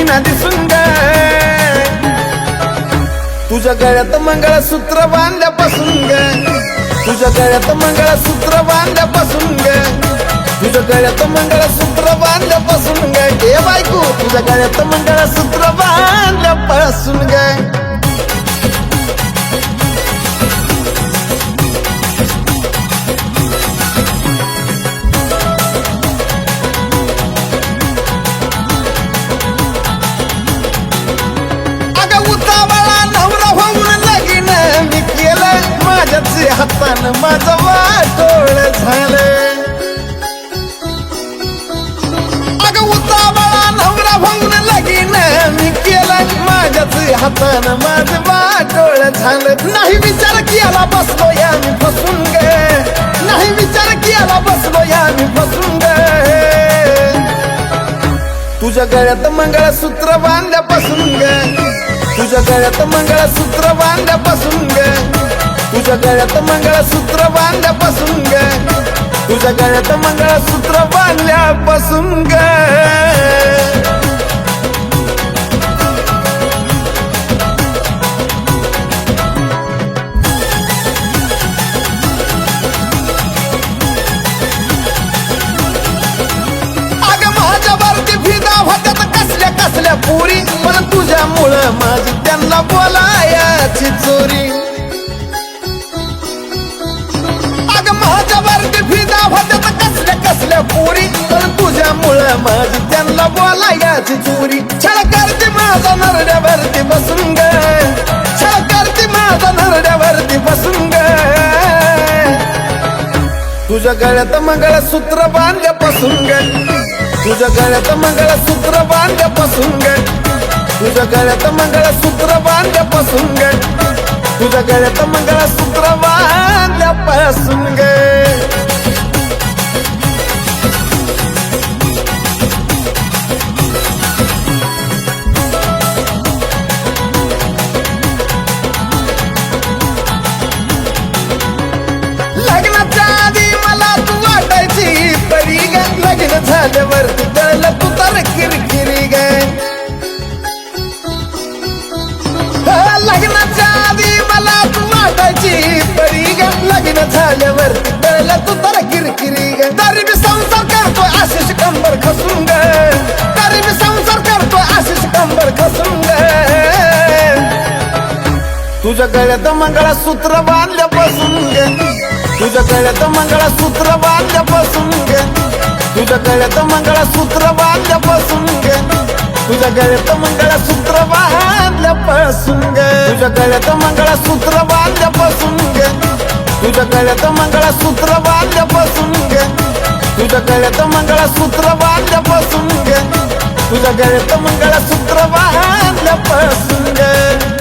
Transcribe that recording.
ना दिसून ग तुझ्या गळ्यात मंगळसूत्र बांधल्यापासून ग तुझ्या गळ्यात मंगळसूत्र बांधल्यापासून ग तुझ्या गळ्यात मंगळसूत्र बांधल्यापासून ग हे बायको तुझ्या गळ्यात मंगळसूत्र बांधल्यापासून ग हातानं माझं वाटोळ झालं अगं उतावळा नवरा भाऊन लगीन मी केलं माझ्याच हातानं माझं वाटोळ झालं नाही विचार केला बसलो या मी फसून गे नाही विचार केला बसलो या मी फसून गे तुझ्या गळ्यात मंगळसूत्र बांधल्यापासून गे तुझ्या गळ्यात मंगळसूत्र बांधल्यापासून गे तुझ्या गळ्यात मंगळसूत्र बांधल्यापासून ग तुझ्या गळ्यात मंगळसूत्र बांधल्यापासून ग अगं माझ्यावरती फिदा होत्यात कसल्या कसल्या पुरी पण तुझ्यामुळं माझी त्यांना बोलायाची चोरी कसल्या पुरी पण तुझ्यामुळं माझी त्यांना बोलायाची चोरी छळ करते माझा नरड्यावरती बसून ग छळ करते माझा नरड्यावरती बसून ग तुझ्या गळ्यात मंगळसूत्र बांधल्यापासून ग तुझ्या गळ्यात मंगळसूत्र बांधल्यापासून ग तुझ्या गळ्यात मंगळसूत्र बांधल्यापासून ग तुझ्या गळ्यात मंगळसूत्र बांधल्यापासून ग लग्न झाल्यावरती कळलं तू तर किरकिरी ग लग्नाच्या आधी मला तू वाटायची परी ग लग्न झाल्यावरती कळलं तू तर किरकिरी ग तरी मी संसार करतोय आशिष कंबर खसून ग तरी मी संसार करतोय आशिष कंबर खसून ग तुझ्या गळ्यात मंगळसूत्र बांधल्यापासून ग तुझ्या गळ्यात मंगळसूत्र बांधल्यापासून ग तुझ्या गळ्यात मंगळसूत्र बांधल्यापासून ग तुझ्या गळ्यात मंगळसूत्र बांधल्यापासून ग तुझ्या गळ्यात मंगळसूत्र बांधल्यापासून ग तुझ्या गळ्यात मंगळसूत्र बांधल्यापासून ग तुझ्या गळ्यात मंगळसूत्र बांधल्यापासून ग तुझ्या गळ्यात मंगळसूत्र बांधल्यापासून ग